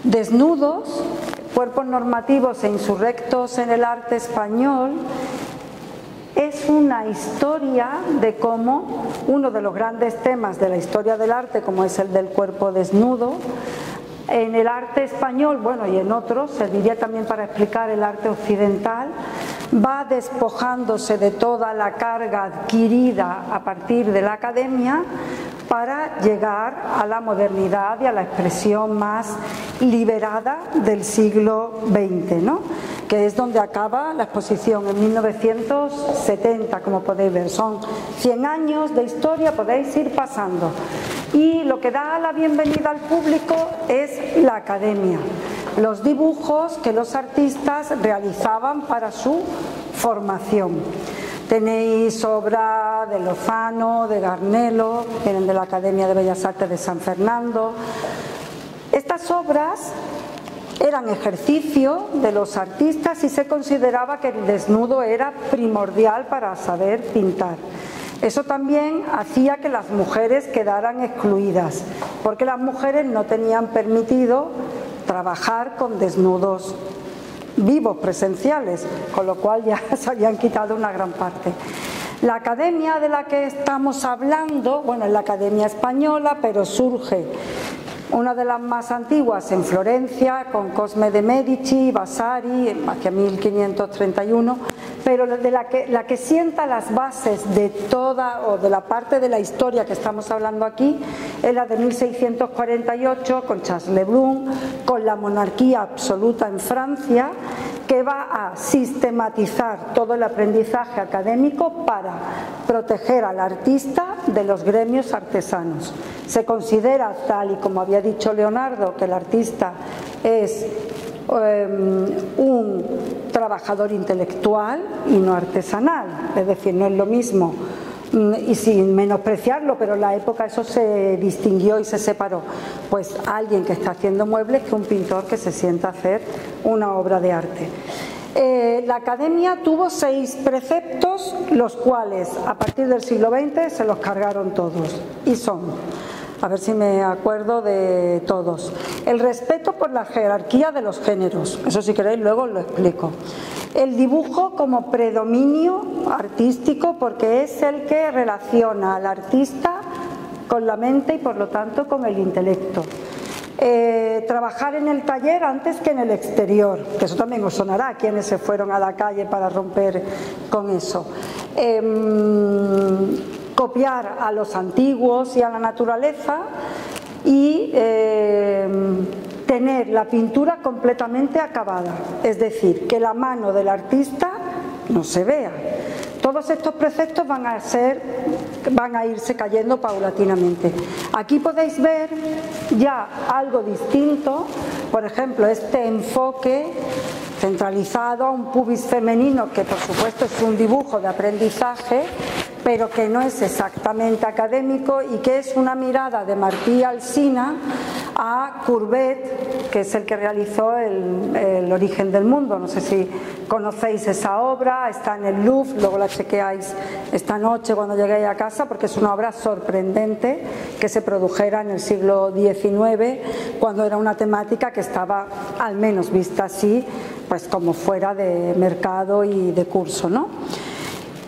Desnudos, cuerpos normativos e insurrectos en el arte español, es una historia de cómo uno de los grandes temas de la historia del arte, como es el del cuerpo desnudo, en el arte español, bueno, y en otros, serviría también para explicar el arte occidental, va despojándose de toda la carga adquirida a partir de la academia para llegar a la modernidad y a la expresión más liberada del siglo XX, ¿no? Que es donde acaba la exposición en 1970, como podéis ver. Son 100 años de historia, podéis ir pasando. Y lo que da la bienvenida al público es la academia, los dibujos que los artistas realizaban para su formación. Tenéis obra de Lozano, de Garnelo, vienen de la Academia de Bellas Artes de San Fernando. Estas obras eran ejercicio de los artistas y se consideraba que el desnudo era primordial para saber pintar. Eso también hacía que las mujeres quedaran excluidas, porque las mujeres no tenían permitido trabajar con desnudos vivos, presenciales, con lo cual ya se habían quitado una gran parte. La academia de la que estamos hablando, bueno, es la Academia Española, pero surge una de las más antiguas en Florencia, con Cosme de Medici, Vasari, hacia 1531, pero la que sienta las bases de toda o de la parte de la historia que estamos hablando aquí es la de 1648 con Charles Le Brun, con la monarquía absoluta en Francia, que va a sistematizar todo el aprendizaje académico para proteger al artista de los gremios artesanos. Se considera, tal y como había dicho Leonardo, que el artista es un trabajador intelectual y no artesanal, es decir, no es lo mismo, y sin menospreciarlo, pero en la época eso se distinguió y se separó, pues alguien que está haciendo muebles que un pintor que se sienta a hacer una obra de arte. La academia tuvo 6 preceptos, los cuales a partir del siglo XX se los cargaron todos, y son, a ver si me acuerdo de todos: el respeto por la jerarquía de los géneros, eso si queréis luego lo explico; el dibujo como predominio artístico, porque es el que relaciona al artista con la mente y por lo tanto con el intelecto; trabajar en el taller antes que en el exterior, que eso también os sonará, quienes se fueron a la calle para romper con eso; copiar a los antiguos y a la naturaleza, y tener la pintura completamente acabada, es decir, que la mano del artista no se vea. Todos estos preceptos van a irse cayendo paulatinamente. Aquí podéis ver ya algo distinto, por ejemplo, este enfoque centralizado a un pubis femenino, que por supuesto es un dibujo de aprendizaje, pero que no es exactamente académico, y que es una mirada de Martí Alsina a Courbet, que es el que realizó el Origen del Mundo. No sé si conocéis esa obra, está en el Louvre, luego la chequeáis esta noche cuando lleguéis a casa, porque es una obra sorprendente que se produjera en el siglo XIX, cuando era una temática que estaba, al menos vista así, pues como fuera de mercado y de curso, ¿no?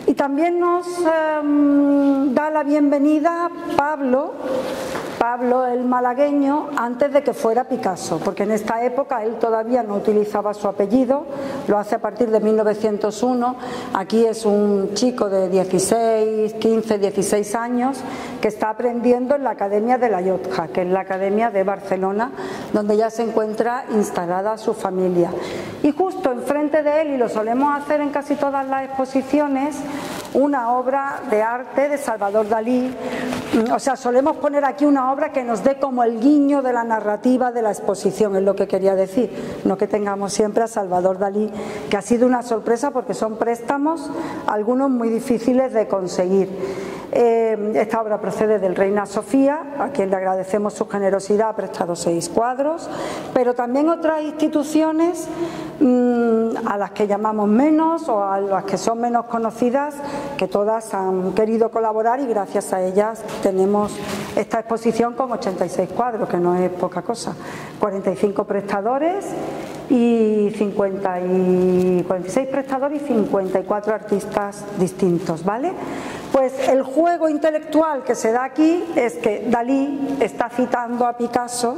Y también nos da la bienvenida Pablo el malagueño, antes de que fuera Picasso, porque en esta época él todavía no utilizaba su apellido, lo hace a partir de 1901. Aquí es un chico de 15, 16 años que está aprendiendo en la Academia de la Llotja, que es la Academia de Barcelona, donde ya se encuentra instalada su familia. Y justo enfrente de él, y lo solemos hacer en casi todas las exposiciones, una obra de arte de Salvador Dalí. O sea, solemos poner aquí una obra que nos dé como el guiño de la narrativa de la exposición, es lo que quería decir, no que tengamos siempre a Salvador Dalí, que ha sido una sorpresa porque son préstamos, algunos muy difíciles de conseguir. Esta obra procede del Reina Sofía, a quien le agradecemos su generosidad, ha prestado 6 cuadros, pero también otras instituciones a las que llamamos menos o a las que son menos conocidas, que todas han querido colaborar y gracias a ellas tenemos esta exposición con 86 cuadros, que no es poca cosa, 45 prestadores y 46 prestadores y 54 artistas distintos, ¿vale? Pues el juego intelectual que se da aquí es que Dalí está citando a Picasso,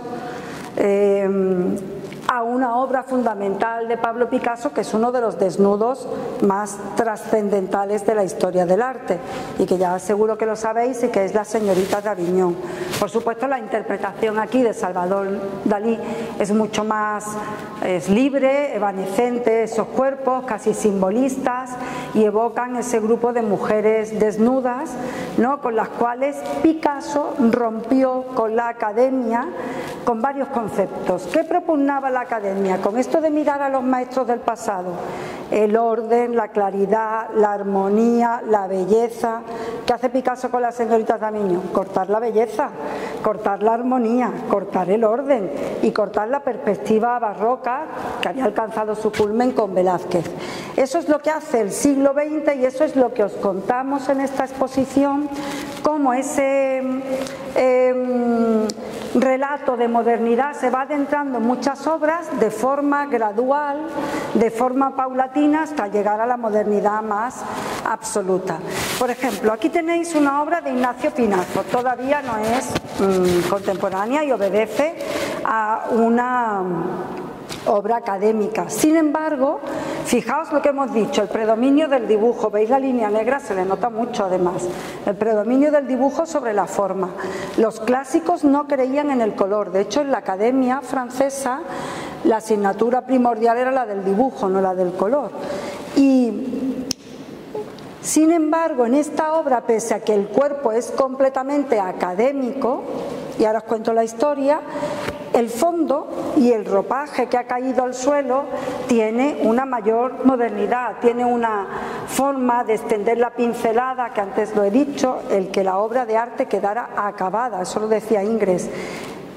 a una obra fundamental de Pablo Picasso, que es uno de los desnudos más trascendentales de la historia del arte y que ya seguro que lo sabéis, y que es Las señoritas de Aviñón. Por supuesto, la interpretación aquí de Salvador Dalí es mucho más libre, evanescente, esos cuerpos casi simbolistas, y evocan ese grupo de mujeres desnudas, ¿no?, con las cuales Picasso rompió con la academia con varios conceptos. ¿Qué propugnaba la academia? Con esto de mirar a los maestros del pasado, el orden, la claridad, la armonía, la belleza. ¿Qué hace Picasso con las señoritas de Aviñón? Cortar la belleza, cortar la armonía, cortar el orden y cortar la perspectiva barroca que había alcanzado su culmen con Velázquez. Eso es lo que hace el siglo XX y eso es lo que os contamos en esta exposición, como ese relato de modernidad se va adentrando en muchas obras de forma gradual, de forma paulatina, hasta llegar a la modernidad más absoluta. Por ejemplo, aquí tenéis una obra de Ignacio Pinazo, todavía no es contemporánea y obedece a una obra académica. Sin embargo, fijaos lo que hemos dicho, el predominio del dibujo, veis la línea negra, se le nota mucho además, el predominio del dibujo sobre la forma. Los clásicos no creían en el color, de hecho en la Academia Francesa la asignatura primordial era la del dibujo, no la del color. Y sin embargo, en esta obra, pese a que el cuerpo es completamente académico, y ahora os cuento la historia, el fondo y el ropaje que ha caído al suelo tiene una mayor modernidad, tiene una forma de extender la pincelada, que antes lo he dicho, el que la obra de arte quedara acabada, eso lo decía Ingres,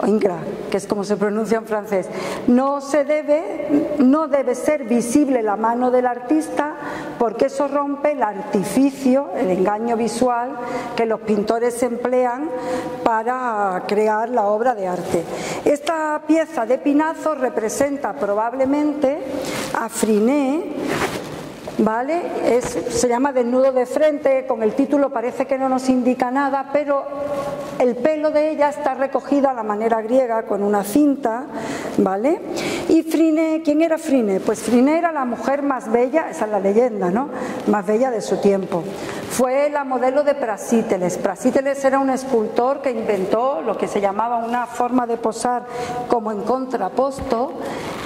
o Ingra, que es como se pronuncia en francés. No debe ser visible la mano del artista, porque eso rompe el artificio, el engaño visual que los pintores emplean para crear la obra de arte. Esta pieza de Pinazo representa probablemente a Friné, ¿vale? Se llama Desnudo de frente, con el título parece que no nos indica nada, pero el pelo de ella está recogido a la manera griega con una cinta, ¿vale? Y Friné, ¿quién era Friné? Pues Friné era la mujer más bella, esa es la leyenda, ¿no?, más bella de su tiempo. Fue la modelo de Prasíteles. Prasíteles era un escultor que inventó lo que se llamaba una forma de posar como en contraposto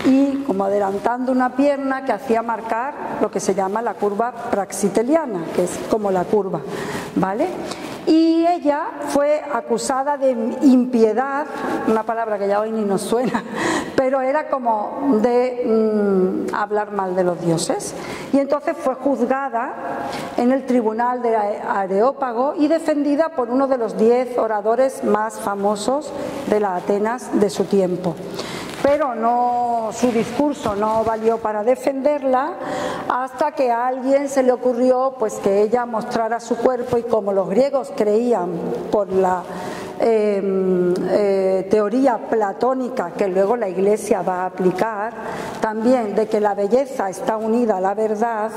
y como adelantando una pierna que hacía marcar lo que se llama la curva praxiteliana, que es como la curva, ¿vale? Y ella fue acusada de impiedad, una palabra que ya hoy ni nos suena, pero era como de hablar mal de los dioses. Y entonces fue juzgada en el tribunal de Areópago y defendida por uno de los 10 oradores más famosos de la Atenas de su tiempo. Pero su discurso no valió para defenderla, hasta que a alguien se le ocurrió pues que ella mostrara su cuerpo, y como los griegos creían por la teoría platónica que luego la Iglesia va a aplicar también, de que la belleza está unida a la verdad,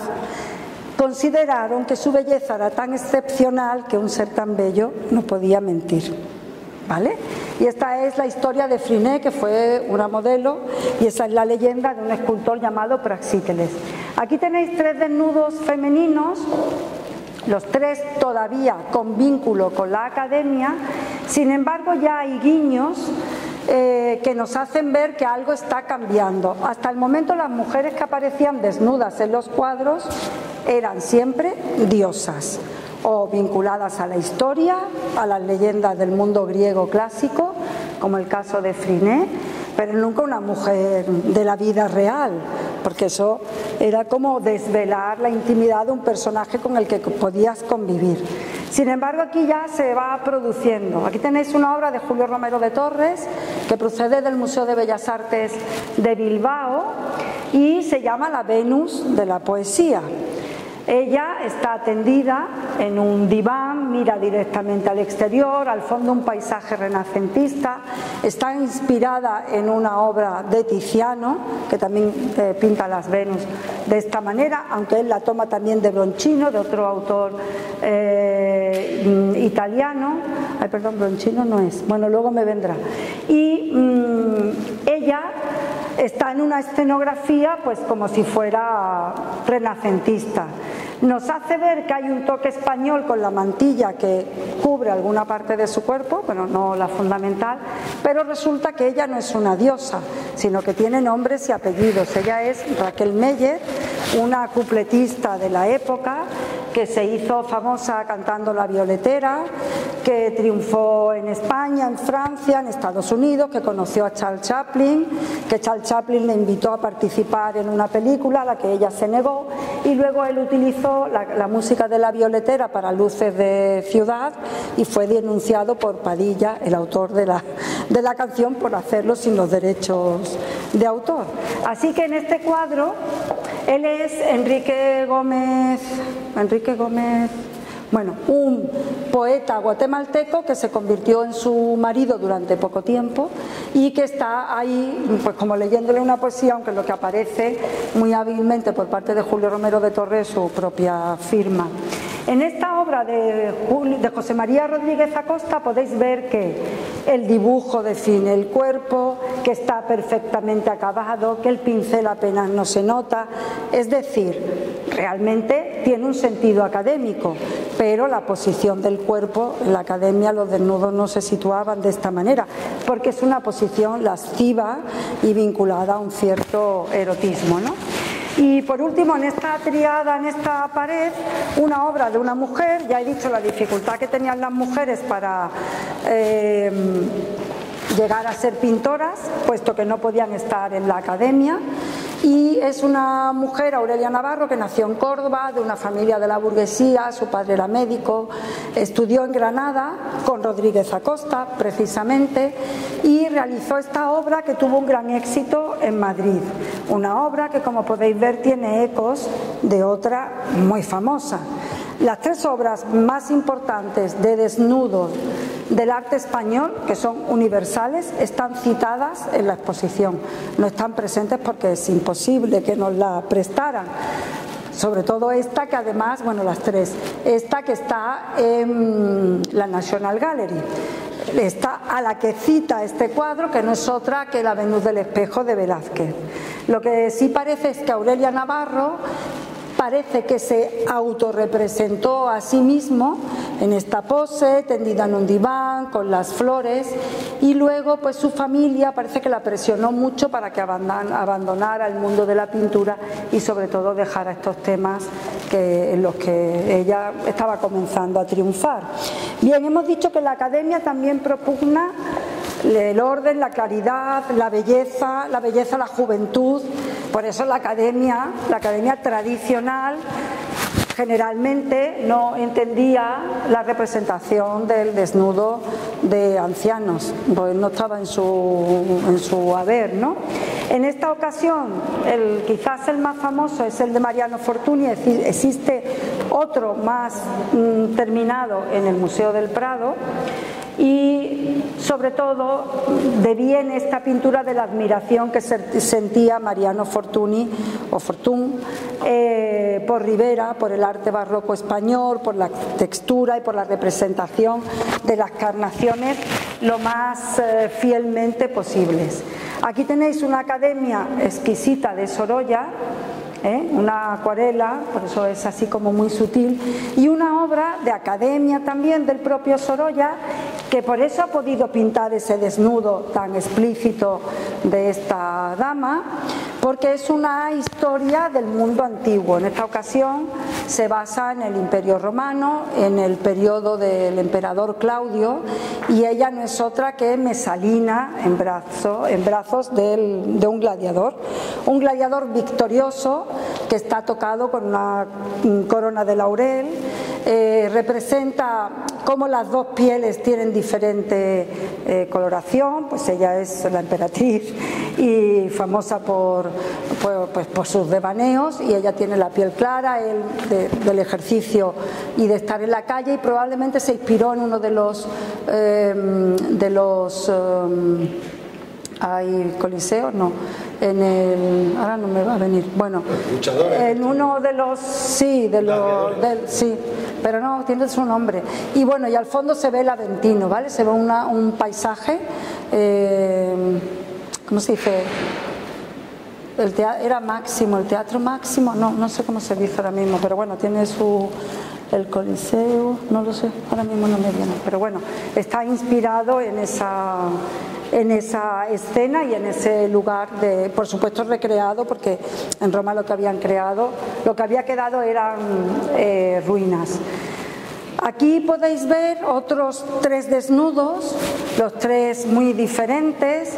consideraron que su belleza era tan excepcional que un ser tan bello no podía mentir, ¿vale? Y esta es la historia de Friné, que fue una modelo, y esa es la leyenda de un escultor llamado Praxíteles. Aquí tenéis 3 desnudos femeninos, los 3 todavía con vínculo con la academia. Sin embargo, ya hay guiños que nos hacen ver que algo está cambiando. Hasta el momento las mujeres que aparecían desnudas en los cuadros eran siempre diosas, o vinculadas a la historia, a las leyendas del mundo griego clásico, como el caso de Friné, pero nunca una mujer de la vida real, porque eso era como desvelar la intimidad de un personaje con el que podías convivir. Sin embargo, aquí ya se va produciendo. Aquí tenéis una obra de Julio Romero de Torres que procede del Museo de Bellas Artes de Bilbao y se llama La Venus de la Poesía. Ella está tendida en un diván, mira directamente al exterior, al fondo un paisaje renacentista, está inspirada en una obra de Tiziano, que también pinta las Venus de esta manera, aunque él la toma también de Broncino, de otro autor italiano. Ay, perdón, Broncino no es, bueno, luego me vendrá. Y ella está en una escenografía pues como si fuera renacentista. Nos hace ver que hay un toque español con la mantilla que cubre alguna parte de su cuerpo, pero no la fundamental, pero resulta que ella no es una diosa, sino que tiene nombres y apellidos. Ella es Raquel Meller, una cupletista de la época que se hizo famosa cantando La Violetera, que triunfó en España, en Francia, en Estados Unidos, que conoció a Charles Chaplin, que Charles Chaplin le invitó a participar en una película a la que ella se negó, y luego él utilizó la música de La Violetera para Luces de Ciudad y fue denunciado por Padilla, el autor de la canción, por hacerlo sin los derechos de autor. Así que en este cuadro él es Enrique Gómez, bueno, un poeta guatemalteco que se convirtió en su marido durante poco tiempo y que está ahí pues como leyéndole una poesía, aunque lo que aparece muy hábilmente por parte de Julio Romero de Torres su propia firma. En esta obra de José María Rodríguez Acosta podéis ver que el dibujo define el cuerpo, que está perfectamente acabado, que el pincel apenas no se nota, es decir, realmente tiene un sentido académico, pero la posición del cuerpo en la academia, los desnudos no se situaban de esta manera, porque es una posición lasciva y vinculada a un cierto erotismo, ¿no? Y por último, en esta triada, en esta pared, una obra de una mujer. Ya he dicho la dificultad que tenían las mujeres para llegar a ser pintoras, puesto que no podían estar en la academia. Y es una mujer, Aurelia Navarro, que nació en Córdoba, de una familia de la burguesía, su padre era médico, estudió en Granada con Rodríguez Acosta, precisamente, y realizó esta obra que tuvo un gran éxito en Madrid. Una obra que, como podéis ver, tiene ecos de otra muy famosa. Las tres obras más importantes de desnudos del arte español, que son universales, están citadas en la exposición. No están presentes porque es imposible que nos la prestaran. Sobre todo esta, que además, bueno, las tres, esta que está en la National Gallery, esta a la que cita este cuadro, que no es otra que la Venus del Espejo de Velázquez. Lo que sí parece es que Aurelia Navarro parece que se autorrepresentó a sí mismo en esta pose, tendida en un diván, con las flores, y luego pues su familia parece que la presionó mucho para que abandonara el mundo de la pintura y sobre todo dejara estos temas en los que ella estaba comenzando a triunfar. Bien, hemos dicho que la academia también propugna el orden, la claridad, la belleza, la juventud. Por eso la academia tradicional generalmente no entendía la representación del desnudo de ancianos, pues no estaba en su haber, ¿no? En esta ocasión, quizás el más famoso es el de Mariano Fortuny. Existe otro más terminado en el Museo del Prado. Y sobre todo deviene esta pintura de la admiración que sentía Mariano Fortuny o Fortuny por Rivera, por el arte barroco español, por la textura y por la representación de las carnaciones lo más fielmente posibles. Aquí tenéis una academia exquisita de Sorolla, una acuarela, por eso es así como muy sutil, y una obra de academia también del propio Sorolla, que por eso ha podido pintar ese desnudo tan explícito de esta dama, porque es una historia del mundo antiguo. En esta ocasión se basa en el Imperio Romano, en el periodo del emperador Claudio, y ella no es otra que Mesalina en brazos de un gladiador victorioso que está tocado con una corona de laurel. representa cómo las dos pieles tienen diferente coloración. Pues ella es la emperatriz y famosa por sus devaneos, y ella tiene la piel clara, él del ejercicio y de estar en la calle, y probablemente se inspiró en uno de los coliseos, no, en el, ahora no me va a venir, bueno, en uno de los, sí, sí, pero no, tiene su nombre. Y bueno, y al fondo se ve el Aventino, ¿vale? Se ve un paisaje, ¿cómo se dice? Era Máximo, el Teatro Máximo, no sé cómo se dice ahora mismo, pero bueno, tiene el Coliseo, no lo sé, ahora mismo no me viene, pero bueno, está inspirado en esa escena y en ese lugar, por supuesto recreado, porque en Roma lo que había quedado eran ruinas. Aquí podéis ver otros 3 desnudos, los 3 muy diferentes,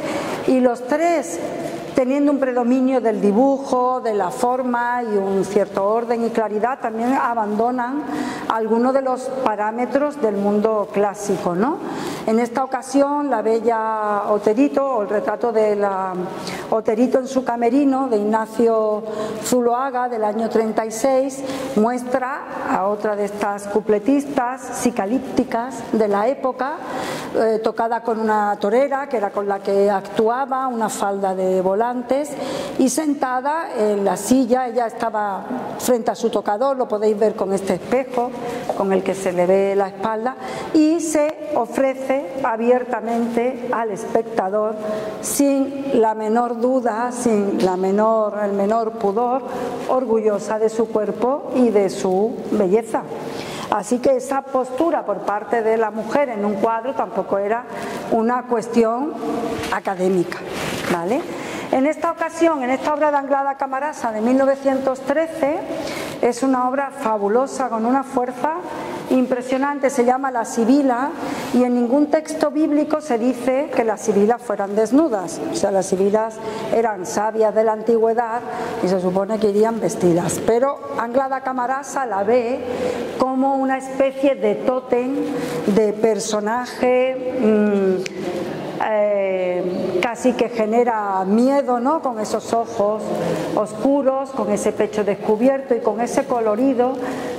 y los 3 teniendo un predominio del dibujo, de la forma y un cierto orden y claridad, también abandonan algunos de los parámetros del mundo clásico, ¿no? En esta ocasión, la bella Oterito, o el retrato de la Oterito en su camerino, de Ignacio Zuloaga, del año 36, muestra a otra de estas cupletistas psicalípticas de la época, tocada con una torera, que era con la que actuaba, una falda de volantes, y sentada en la silla. Ella estaba frente a su tocador, lo podéis ver con este espejo con el que se le ve la espalda, y se ofrece abiertamente al espectador, sin la menor duda, sin el menor pudor, orgullosa de su cuerpo y de su belleza. Así que esa postura por parte de la mujer en un cuadro tampoco era una cuestión académica, ¿vale? En esta ocasión, en esta obra de Anglada Camarasa de 1913, es una obra fabulosa, con una fuerza impresionante, se llama La Sibila, y en ningún texto bíblico se dice que las sibilas fueran desnudas. O sea, las sibilas eran sabias de la antigüedad y se supone que irían vestidas, pero Anglada Camarasa la ve como una especie de tótem, de personaje casi que genera miedo, ¿no? Con esos ojos oscuros, con ese pecho descubierto y con ese colorido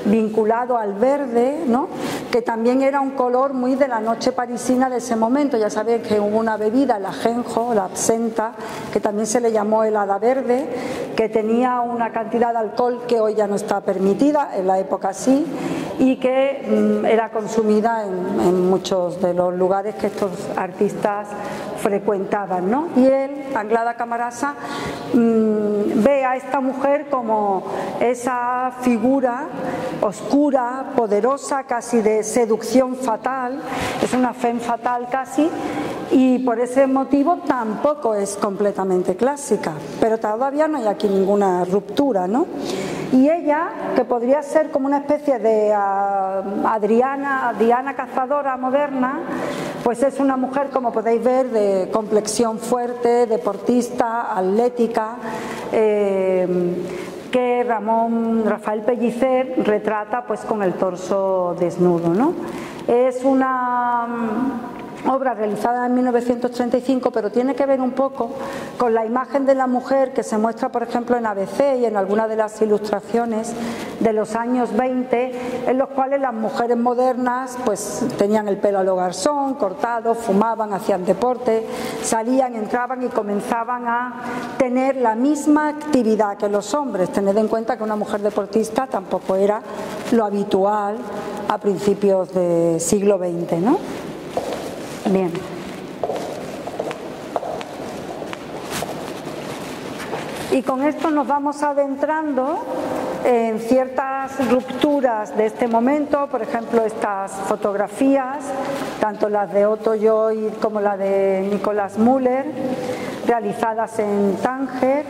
vinculado al verde, ¿no? Que también era un color muy de la noche parisina de ese momento. Ya sabéis que hubo una bebida, el ajenjo, la absenta, que también se le llamó helada verde, que tenía una cantidad de alcohol que hoy ya no está permitida, en la época sí, y que era consumida en muchos de los lugares que estos artistas frecuentaban, ¿no? Y él, Anglada Camarasa, ve a esta mujer como esa figura oscura, poderosa, casi de seducción fatal, es una femme fatal casi, y por ese motivo tampoco es completamente clásica, pero todavía no hay aquí ninguna ruptura, ¿no? Y ella, que podría ser como una especie de Diana cazadora moderna, pues es una mujer, como podéis ver, de complexión fuerte, deportista, atlética, que Rafael Pellicer retrata pues con el torso desnudo, ¿no? Es una obra realizada en 1935, pero tiene que ver un poco con la imagen de la mujer que se muestra, por ejemplo, en ABC y en algunas de las ilustraciones de los años 20, en los cuales las mujeres modernas pues tenían el pelo a lo garzón, cortado, fumaban, hacían deporte, salían, entraban y comenzaban a tener la misma actividad que los hombres. Tened en cuenta que una mujer deportista tampoco era lo habitual a principios del siglo XX, ¿no? Bien. Y con esto nos vamos adentrando en ciertas rupturas de este momento, por ejemplo, estas fotografías, tanto las de Otto Joy como la de Nicolas Müller, realizadas en Tánger,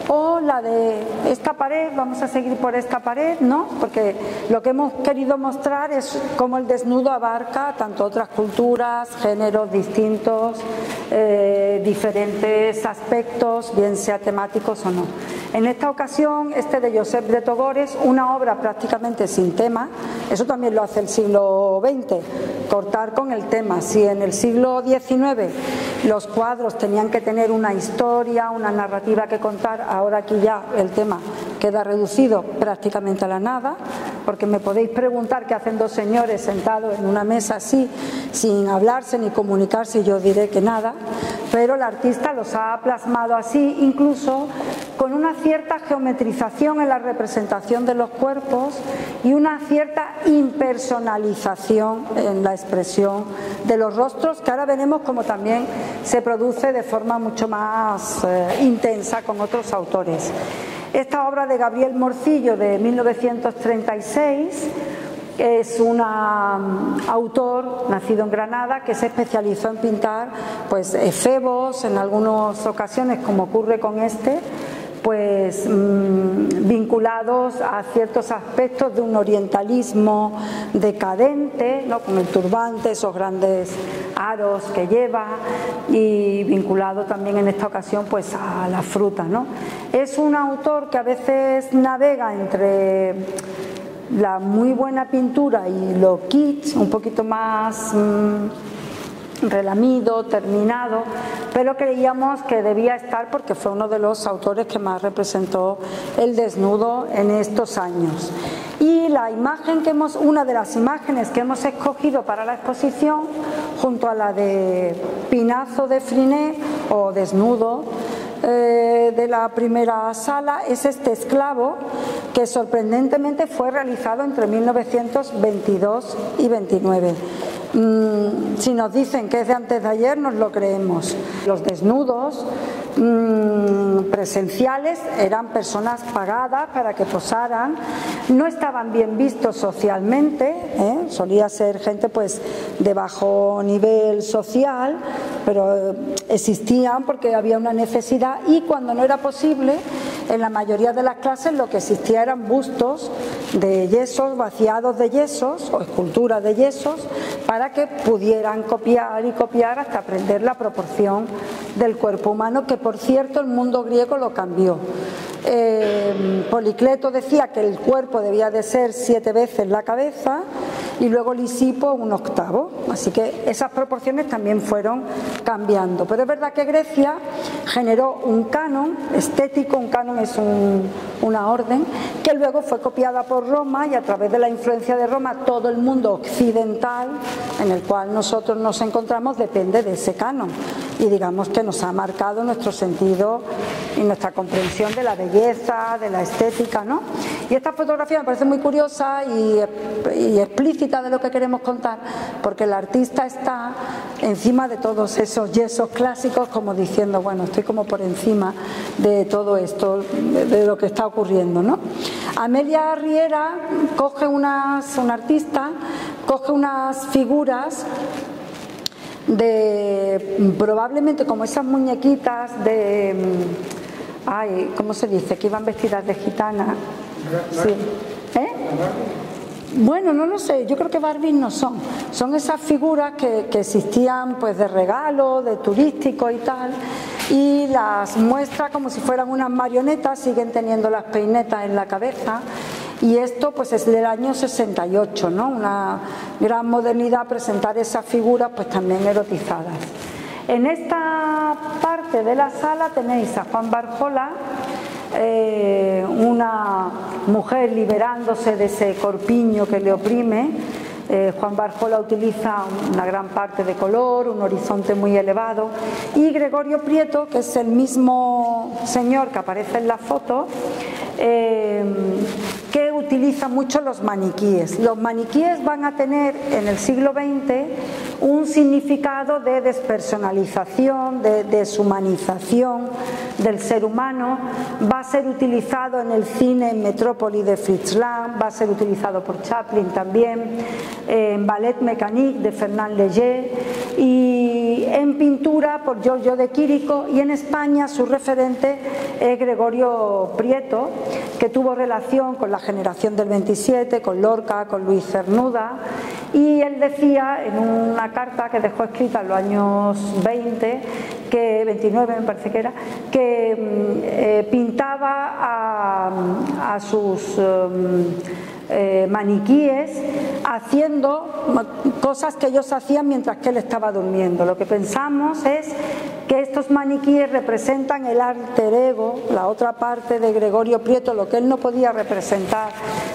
o la de esta pared, vamos a seguir por esta pared, ¿no? Porque lo que hemos querido mostrar es cómo el desnudo abarca tanto otras culturas, géneros distintos, diferentes aspectos, bien sea temáticos o no. En esta ocasión, este de Josep de Togores, una obra prácticamente sin tema, eso también lo hace el siglo XX, cortar con el tema. Si en el siglo XIX los cuadros tenían que tener una historia, una narrativa que contar, ahora aquí ya el tema queda reducido prácticamente a la nada, porque me podéis preguntar qué hacen dos señores sentados en una mesa así, sin hablarse ni comunicarse, y yo diré que nada, pero el artista los ha plasmado así, incluso con una cierta geometrización en la representación de los cuerpos y una cierta impersonalización en la expresión de los rostros, que ahora veremos como también se produce de forma mucho más intensa con otros autores. Esta obra de Gabriel Morcillo de 1936 es un autor nacido en Granada que se especializó en pintar pues efebos, en algunas ocasiones, como ocurre con este, pues vinculados a ciertos aspectos de un orientalismo decadente, ¿no? Con el turbante, esos grandes aros que lleva, y vinculado también en esta ocasión pues a la fruta, ¿no? Es un autor que a veces navega entre la muy buena pintura y lo kitsch, un poquito más relamido, terminado, pero creíamos que debía estar porque fue uno de los autores que más representó el desnudo en estos años. Y la imagen que una de las imágenes que hemos escogido para la exposición, junto a la de Pinazo de Friné o Desnudo de la primera sala, es este esclavo que sorprendentemente fue realizado entre 1922 y 29. Si nos dicen que es de antes de ayer, nos lo creemos. Los desnudos presenciales eran personas pagadas para que posaran, no estaban bien vistos socialmente, solía ser gente pues de bajo nivel social, pero existían porque había una necesidad, y cuando no era posible, en la mayoría de las clases lo que existía eran bustos de yesos, vaciados de yesos o esculturas de yesos, para que pudieran copiar y copiar hasta aprender la proporción del cuerpo humano, que por cierto el mundo griego lo cambió. Policleto decía que el cuerpo debía de ser 7 veces la cabeza, y luego Lisipo 1/8, así que esas proporciones también fueron cambiando. Pero es verdad que Grecia generó un canon estético, un canon es una orden, que luego fue copiada por Roma, y a través de la influencia de Roma todo el mundo occidental en el cual nosotros nos encontramos depende de ese canon, y digamos que nos ha marcado nuestro sentido y nuestra comprensión de la belleza, de la estética, ¿no? Y esta fotografía me parece muy curiosa y explícita de lo que queremos contar, porque el artista está encima de todos esos yesos clásicos, como diciendo, bueno, estoy como por encima de todo esto, de lo que está ocurriendo, ¿no? Amelia Riera una artista coge unas figuras de probablemente como esas muñequitas de ¿cómo se dice? Que iban vestidas de gitana. Sí. Bueno, no lo sé, yo creo que Barbies no son esas figuras que existían pues de regalo, de turístico y tal, y las muestra como si fueran unas marionetas, siguen teniendo las peinetas en la cabeza. Y esto pues es del año 68, ¿no? Una gran modernidad presentar esas figuras pues también erotizadas. En esta parte de la sala tenéis a Juan Barjola, una mujer liberándose de ese corpiño que le oprime. Juan Barjola utiliza una gran parte de color, un horizonte muy elevado, y Gregorio Prieto, que es el mismo señor que aparece en la foto, que utiliza mucho los maniquíes. Los maniquíes van a tener en el siglo XX un significado de despersonalización, de deshumanización del ser humano. Va a ser utilizado en el cine en Metrópoli de Fritz Lang, va a ser utilizado por Chaplin también, en Ballet Mécanique de Fernand Léger, y en pintura pintura por Giorgio de Chirico, y en España su referente es Gregorio Prieto, que tuvo relación con la generación del 27, con Lorca, con Luis Cernuda, y él decía en una carta que dejó escrita en los años 29 me parece que era, que pintaba a sus maniquíes haciendo cosas que ellos hacían mientras que él estaba durmiendo. Lo que pensamos es que estos maniquíes representan el alter ego, la otra parte de Gregorio Prieto, lo que él no podía representar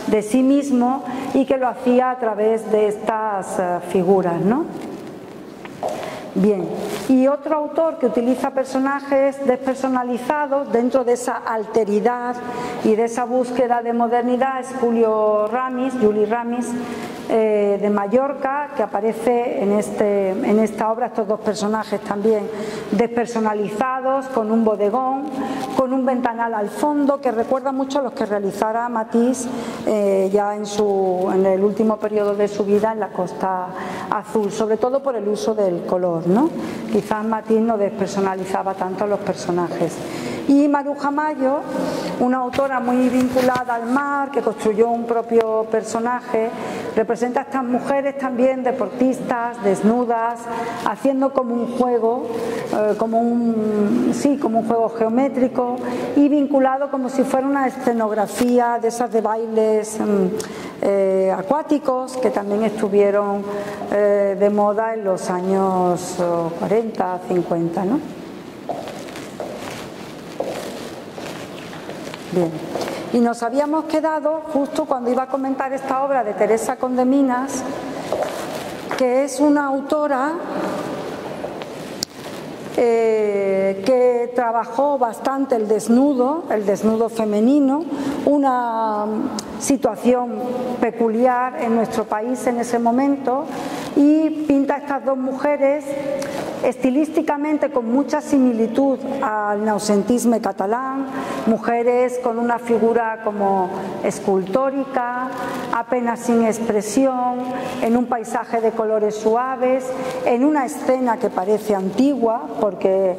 de sí mismo, y que lo hacía a través de estas figuras, ¿no? Bien, y otro autor que utiliza personajes despersonalizados dentro de esa alteridad y de esa búsqueda de modernidad es Juli Ramis, de Mallorca, que aparece en esta obra, estos dos personajes también despersonalizados, con un bodegón, con un ventanal al fondo, que recuerda mucho a los que realizara Matisse ya en el último periodo de su vida en la Costa Azul, sobre todo por el uso del color, ¿no? Quizás Matisse no despersonalizaba tanto a los personajes. Y Maruja Mayo, una autora muy vinculada al mar, que construyó un propio personaje, representa a estas mujeres también deportistas, desnudas, haciendo como un juego, como un juego geométrico, y vinculado como si fuera una escenografía de esas de bailes acuáticos que también estuvieron de moda en los años 40, 50, ¿no? Bien. Y nos habíamos quedado justo cuando iba a comentar esta obra de Teresa Condeminas, que es una autora que trabajó bastante el desnudo femenino, una situación peculiar en nuestro país en ese momento, y pinta a estas dos mujeres estilísticamente con mucha similitud al naucentisme catalán, mujeres con una figura como escultórica, apenas sin expresión, en un paisaje de colores suaves, en una escena que parece antigua, porque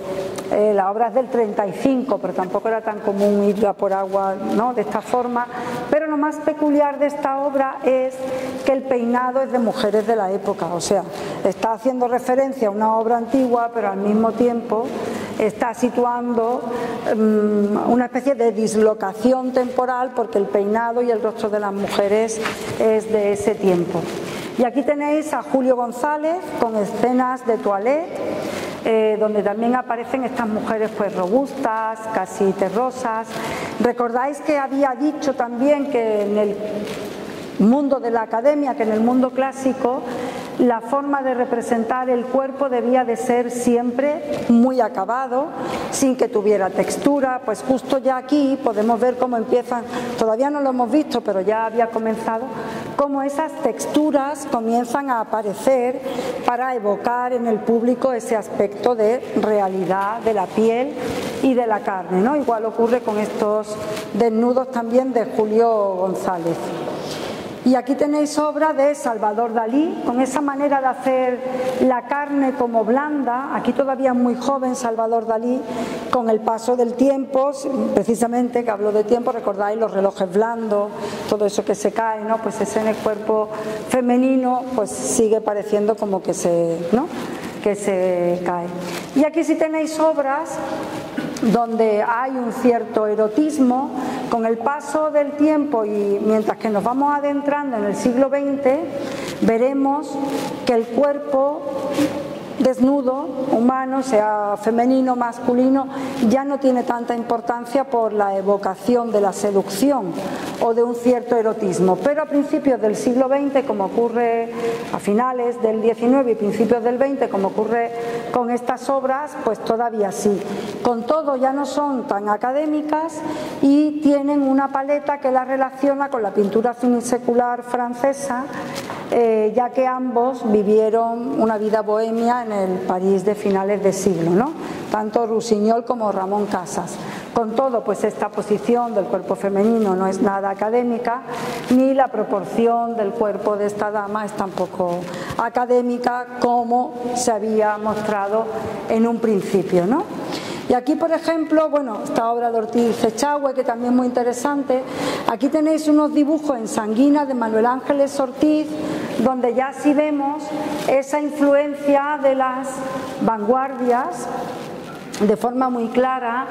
la obra es del 35, pero tampoco era tan común ir a por agua, ¿no?, de esta forma. Pero lo más peculiar de esta obra es que el peinado es de mujeres de la época, o sea, está haciendo referencia a una obra antigua, pero al mismo tiempo está situando una especie de dislocación temporal, porque el peinado y el rostro de las mujeres es de ese tiempo. Y aquí tenéis a Julio González con escenas de toilette, donde también aparecen estas mujeres pues robustas, casi terrosas. Recordáis que había dicho también que en el mundo de la academia, que en el mundo clásico, la forma de representar el cuerpo debía de ser siempre muy acabado, sin que tuviera textura. Pues justo ya aquí podemos ver cómo empiezan, todavía no lo hemos visto, pero ya había comenzado, cómo esas texturas comienzan a aparecer para evocar en el público ese aspecto de realidad de la piel y de la carne, ¿no? Igual ocurre con estos desnudos también de Julio González. Y aquí tenéis obra de Salvador Dalí, con esa manera de hacer la carne como blanda. Aquí todavía muy joven Salvador Dalí, con el paso del tiempo, precisamente que hablo de tiempo, recordáis los relojes blandos, todo eso que se cae, ¿no? Pues ese en el cuerpo femenino pues sigue pareciendo como que se cae. Y aquí sí tenéis obras donde hay un cierto erotismo. Con el paso del tiempo y mientras que nos vamos adentrando en el siglo XX, veremos que el cuerpo desnudo, humano, sea femenino, masculino, ya no tiene tanta importancia por la evocación de la seducción o de un cierto erotismo. Pero a principios del siglo XX, como ocurre a finales del XIX y principios del XX, como ocurre con estas obras, pues todavía sí. Con todo, ya no son tan académicas y tienen una paleta que las relaciona con la pintura finisecular francesa, ya que ambos vivieron una vida bohemia en el París de finales de siglo, ¿no? Tanto Rossignol como Ramón Casas. Con todo, pues esta posición del cuerpo femenino no es nada académica, ni la proporción del cuerpo de esta dama es tampoco académica, como se había mostrado en un principio, ¿no? Y aquí, por ejemplo, bueno, esta obra de Ortiz Echagüe, que también es muy interesante. Aquí tenéis unos dibujos en sanguina de Manuel Ángeles Ortiz, donde ya sí vemos esa influencia de las vanguardias de forma muy clara,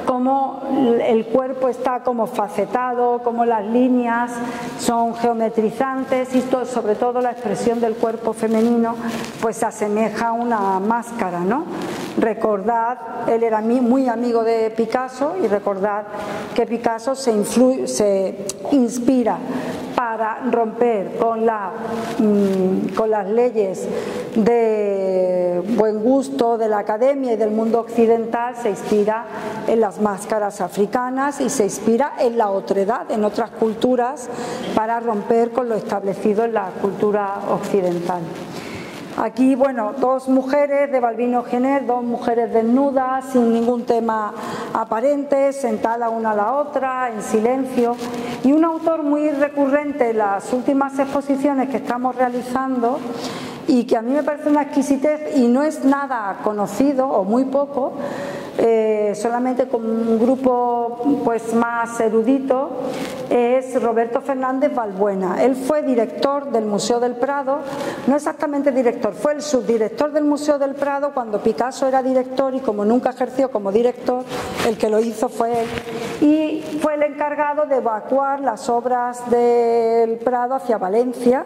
cómo el cuerpo está como facetado, cómo las líneas son geometrizantes y sobre todo la expresión del cuerpo femenino pues se asemeja a una máscara, ¿no? Recordad, él era muy amigo de Picasso, y recordad que Picasso se inspira para romper con las leyes de buen gusto de la academia y del mundo occidental. Se inspira en las máscaras africanas y se inspira en la otredad, en otras culturas, para romper con lo establecido en la cultura occidental. Aquí, bueno, dos mujeres de Balbino Gener, dos mujeres desnudas, sin ningún tema aparente, sentadas una a la otra, en silencio. Y un autor muy recurrente en las últimas exposiciones que estamos realizando, y que a mí me parece una exquisitez y no es nada conocido, o muy poco, solamente con un grupo pues más erudito, es Roberto Fernández Balbuena. Él fue director del Museo del Prado, no exactamente director, fue el subdirector del Museo del Prado cuando Picasso era director, y como nunca ejerció como director, el que lo hizo fue él, y fue el encargado de evacuar las obras del Prado hacia Valencia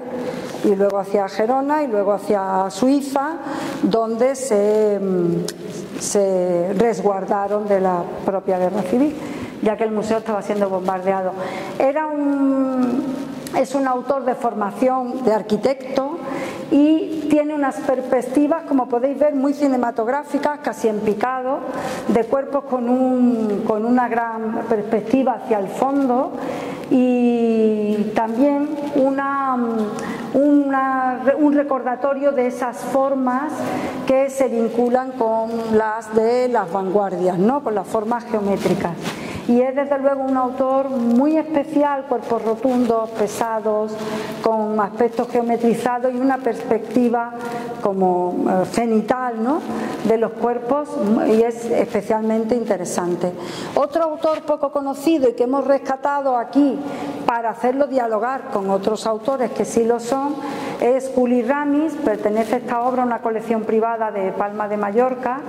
y luego hacia Gerona y luego hacia Suiza, donde se resguardaron de la propia guerra civil, ya que el museo estaba siendo bombardeado. Es un autor de formación de arquitecto y tiene unas perspectivas, como podéis ver, muy cinematográficas, casi en picado, de cuerpos con una gran perspectiva hacia el fondo, y también un recordatorio de esas formas que se vinculan con las de las vanguardias, ¿no? Con las formas geométricas. Y es desde luego un autor muy especial, cuerpos rotundos, pesados, con aspectos geometrizados y una perspectiva como cenital, ¿no?, de los cuerpos, y es especialmente interesante. Otro autor poco conocido y que hemos rescatado aquí para hacerlo dialogar con otros autores que sí lo son, es Juli Ramis. Pertenece esta obra a una colección privada de Palma de Mallorca,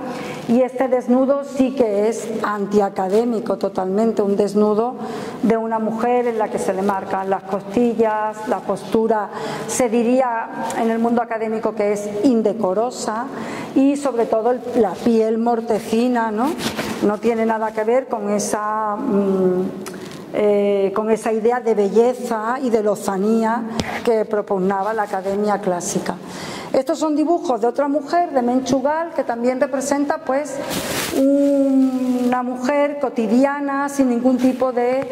y este desnudo sí que es antiacadémico totalmente, un desnudo de una mujer en la que se le marcan las costillas, la postura se diría en el mundo académico que es indecorosa, y sobre todo la piel mortecina, ¿no? No tiene nada que ver con esa idea de belleza y de lozanía que propugnaba la academia clásica. Estos son dibujos de otra mujer, de Menchugal, que también representa pues una mujer cotidiana, sin ningún tipo de,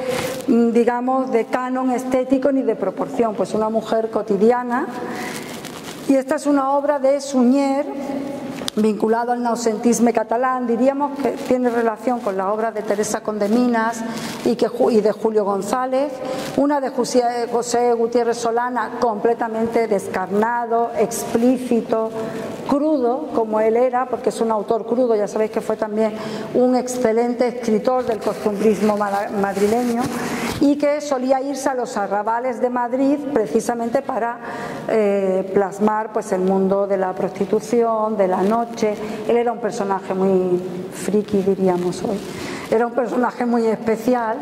digamos, de canon estético ni de proporción, pues una mujer cotidiana. Y esta es una obra de Suñer, vinculado al naucentisme catalán. Diríamos que tiene relación con la obra de Teresa Condeminas y de Julio González, una de José Gutiérrez Solana, completamente descarnado, explícito, crudo, como él era, porque es un autor crudo. Ya sabéis que fue también un excelente escritor del costumbrismo madrileño, y que solía irse a los arrabales de Madrid precisamente para plasmar pues el mundo de la prostitución, de la noche. Él era un personaje muy friki, diríamos hoy. Era un personaje muy especial,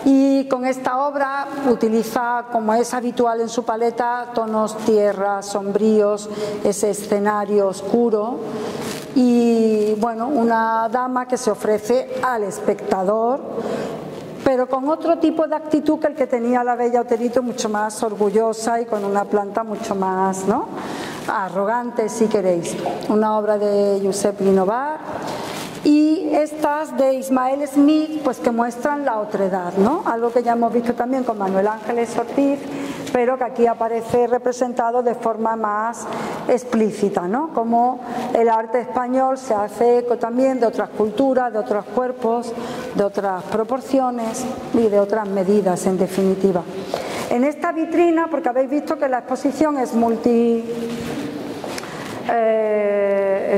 y con esta obra utiliza, como es habitual en su paleta, tonos tierra, sombríos, ese escenario oscuro, y bueno, una dama que se ofrece al espectador, pero con otro tipo de actitud que el que tenía la bella Oterito, mucho más orgullosa y con una planta mucho más, ¿no?, arrogante, si queréis. Una obra de Josep Guinovar, y estas de Ismael Smith, pues que muestran la otredad, ¿no?, algo que ya hemos visto también con Manuel Ángeles Ortiz, pero que aquí aparece representado de forma más explícita, ¿no? Cómo el arte español se hace eco también de otras culturas, de otros cuerpos, de otras proporciones y de otras medidas, en definitiva. En esta vitrina, porque habéis visto que la exposición es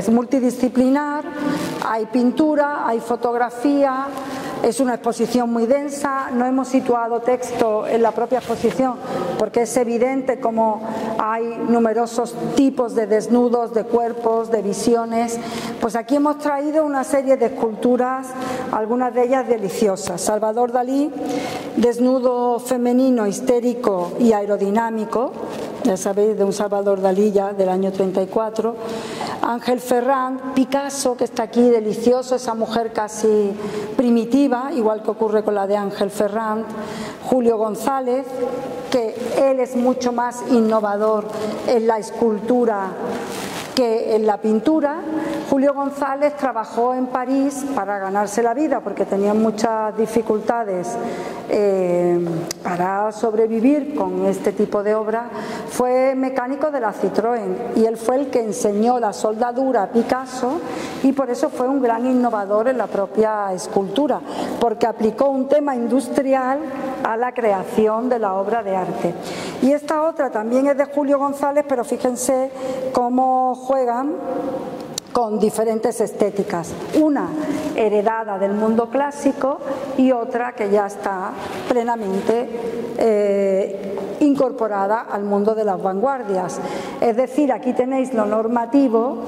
multidisciplinar, hay pintura, hay fotografía, es una exposición muy densa, no hemos situado texto en la propia exposición porque es evidente como hay numerosos tipos de desnudos, de cuerpos, de visiones. Pues aquí hemos traído una serie de esculturas, algunas de ellas deliciosas. Salvador Dalí, desnudo femenino, histérico y aerodinámico, ya sabéis, de un Salvador Dalí ya del año 34. Ángel Ferrand, Picasso, que está aquí, delicioso, esa mujer casi primitiva, igual que ocurre con la de Ángel Ferrand. Julio González, que él es mucho más innovador en la escultura que en la pintura. Julio González trabajó en París para ganarse la vida porque tenía muchas dificultades para sobrevivir con este tipo de obra. Fue mecánico de la Citroën y él fue el que enseñó la soldadura a Picasso y por eso fue un gran innovador en la propia escultura, porque aplicó un tema industrial a la creación de la obra de arte. Y esta otra también es de Julio González, pero fíjense cómo juegan con diferentes estéticas, una heredada del mundo clásico y otra que ya está plenamente incorporada al mundo de las vanguardias. Es decir, aquí tenéis lo normativo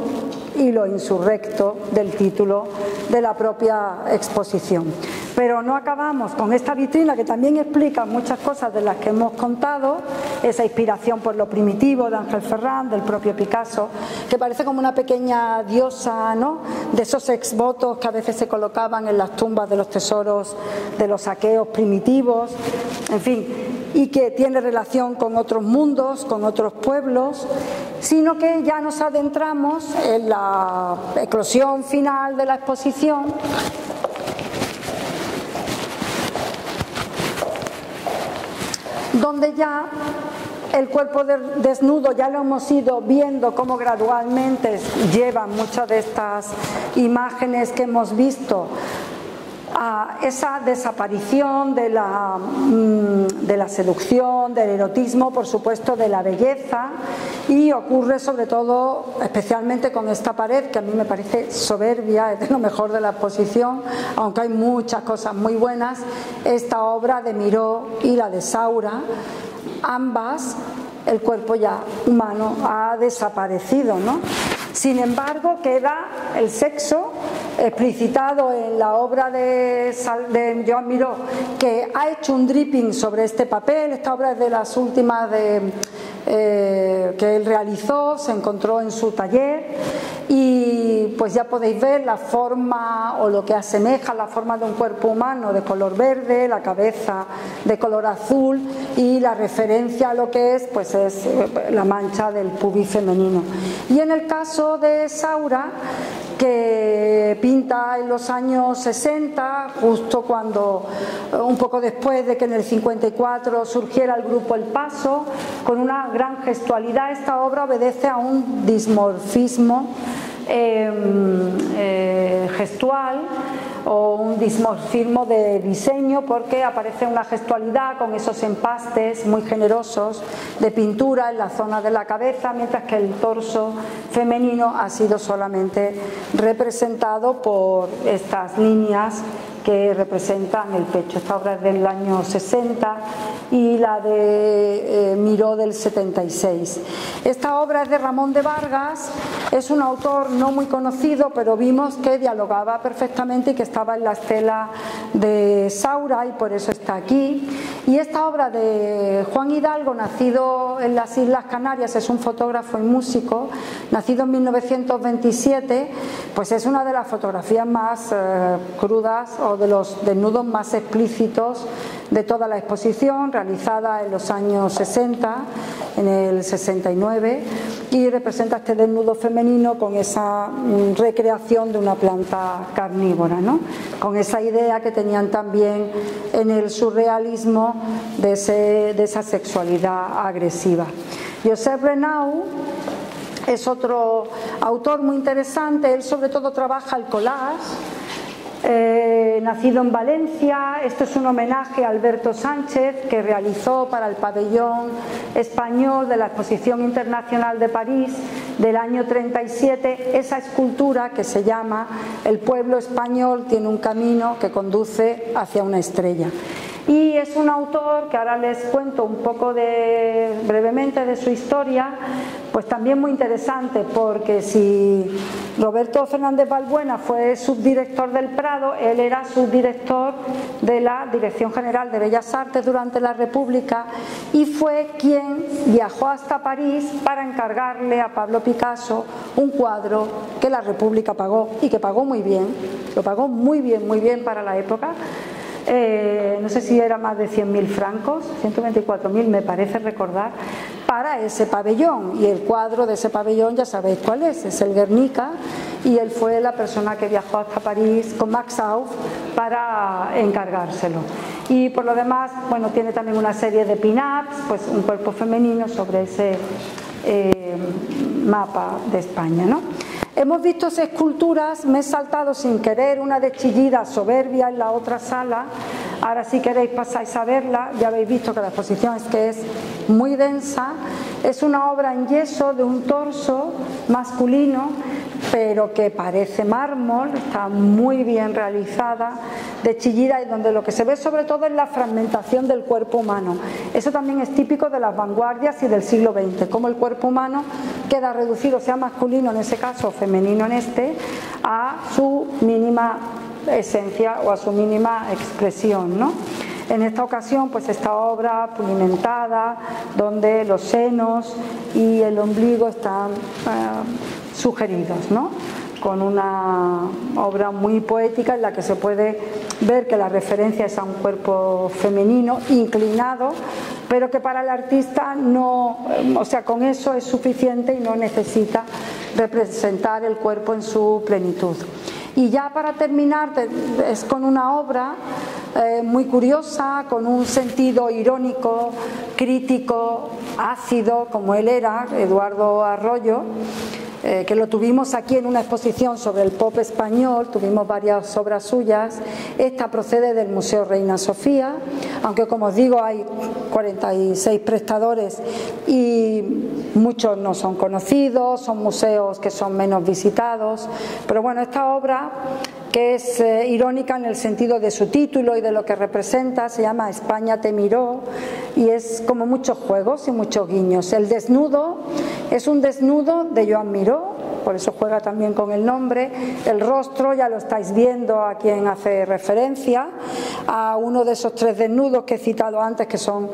y lo insurrecto del título de la propia exposición. Pero no acabamos con esta vitrina que también explica muchas cosas de las que hemos contado, esa inspiración por lo primitivo de Ángel Ferrand, del propio Picasso, que parece como una pequeña diosa, ¿no?, de esos exvotos que a veces se colocaban en las tumbas de los tesoros de los aqueos primitivos, en fin, y que tiene relación con otros mundos, con otros pueblos, sino que ya nos adentramos en la eclosión final de la exposición, donde ya el cuerpo desnudo ya lo hemos ido viendo cómo gradualmente llevan muchas de estas imágenes que hemos visto a esa desaparición de la seducción, del erotismo, por supuesto de la belleza, y ocurre sobre todo, especialmente con esta pared que a mí me parece soberbia, es de lo mejor de la exposición, aunque hay muchas cosas muy buenas, esta obra de Miró y la de Saura, ambas el cuerpo ya humano ha desaparecido, ¿no? Sin embargo, queda el sexo explicitado en la obra de Joan Miró, que ha hecho un dripping sobre este papel. Esta obra es de las últimas que él realizó, se encontró en su taller, y pues ya podéis ver la forma o lo que asemeja la forma de un cuerpo humano de color verde, la cabeza de color azul, y la referencia a lo que es, pues es la mancha del pubis femenino. Y en el caso de Saura, que pinta en los años 60, justo cuando, un poco después de que en el 54 surgiera el grupo El Paso, con una gran gestualidad. Esta obra obedece a un dismorfismo gestual o un dismorfismo de diseño, porque aparece una gestualidad con esos empastes muy generosos de pintura en la zona de la cabeza, mientras que el torso femenino ha sido solamente representado por estas líneas que representan el pecho. Esta obra es del año 60 y la de Miró del 76. Esta obra es de Ramón de Vargas, es un autor no muy conocido, pero vimos que dialogaba perfectamente y que estaba en la estela de Saura, y por eso está aquí. Y esta obra de Juan Hidalgo, nacido en las Islas Canarias, es un fotógrafo y músico, nacido en 1927, pues es una de las fotografías más crudas o de los desnudos más explícitos de toda la exposición, realizada en los años 60, en el 69, y representa este desnudo femenino con esa recreación de una planta carnívora, ¿no?, con esa idea que tenían también en el surrealismo de esa sexualidad agresiva. Josep Renau es otro autor muy interesante. Él sobre todo trabaja el collage. Nacido en Valencia, esto es un homenaje a Alberto Sánchez que realizó para el pabellón español de la Exposición Internacional de París del año 37 esa escultura que se llama El pueblo español tiene un camino que conduce hacia una estrella. Y es un autor que ahora les cuento un poco brevemente de su historia, pues también muy interesante, porque si Roberto Fernández Balbuena fue subdirector del Prado, él era subdirector de la Dirección General de Bellas Artes durante la República y fue quien viajó hasta París para encargarle a Pablo Picasso un cuadro que la República pagó y que pagó muy bien, lo pagó muy bien para la época. No sé si era más de 100.000 francos, 124.000 me parece recordar, para ese pabellón, y el cuadro de ese pabellón ya sabéis cuál es el Guernica, y él fue la persona que viajó hasta París con Max Auff para encargárselo. Y por lo demás, bueno, tiene también una serie de pin-ups, pues un cuerpo femenino sobre ese mapa de España, ¿no? Hemos visto esculturas, me he saltado sin querer una de Chillida Soberbia en la otra sala, ahora si queréis pasáis a verla, ya habéis visto que la exposición es muy densa, es una obra en yeso de un torso masculino, pero que parece mármol, está muy bien realizada, de Chillida, y donde lo que se ve sobre todo es la fragmentación del cuerpo humano. Eso también es típico de las vanguardias y del siglo XX, como el cuerpo humano queda reducido, sea masculino en ese caso o femenino en este, a su mínima esencia o a su mínima expresión, ¿no? En esta ocasión, pues esta obra pulimentada, donde los senos y el ombligo están sugeridos, ¿no? Con una obra muy poética en la que se puede ver que la referencia es a un cuerpo femenino inclinado, pero que para el artista no, o sea, con eso es suficiente y no necesita representar el cuerpo en su plenitud. Y ya para terminar, es con una obra muy curiosa, con un sentido irónico, crítico, ácido, como él era, Eduardo Arroyo, que lo tuvimos aquí en una exposición sobre el pop español, tuvimos varias obras suyas. Esta procede del Museo Reina Sofía, aunque como os digo hay 46 prestadores y muchos no son conocidos, son museos que son menos visitados, pero bueno, esta obra, que es irónica en el sentido de su título y de lo que representa, se llama España te miró, y es como muchos juegos y muchos guiños. El desnudo es un desnudo de Joan Miró, por eso juega también con el nombre. El rostro, ya lo estáis viendo a quien hace referencia, a uno de esos tres desnudos que he citado antes, que son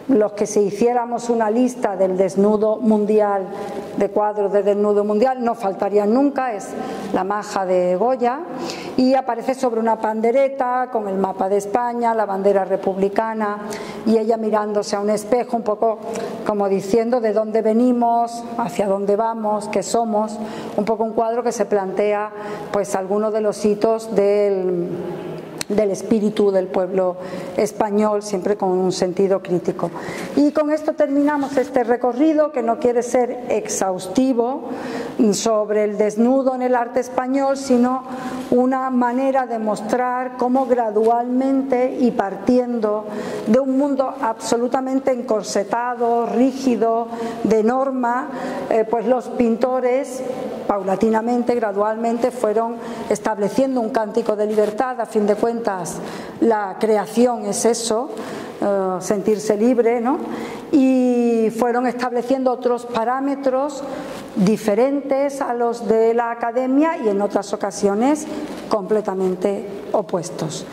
los que si hiciéramos una lista del desnudo mundial, de cuadros de desnudo mundial, no faltarían nunca, es la maja de Goya, y aparece sobre una pandereta con el mapa de España, la bandera republicana, y ella mirándose a un espejo, un poco como diciendo de dónde venimos, hacia dónde vamos, qué somos, un poco un cuadro que se plantea pues algunos de los hitos del espíritu del pueblo español, siempre con un sentido crítico. Y con esto terminamos este recorrido, que no quiere ser exhaustivo sobre el desnudo en el arte español, sino una manera de mostrar cómo gradualmente y partiendo de un mundo absolutamente encorsetado, rígido, de norma, pues los pintores paulatinamente, gradualmente fueron estableciendo un cántico de libertad. A fin de cuentas, la creación es eso, sentirse libre, ¿no? Y fueron estableciendo otros parámetros diferentes a los de la academia y en otras ocasiones completamente opuestos.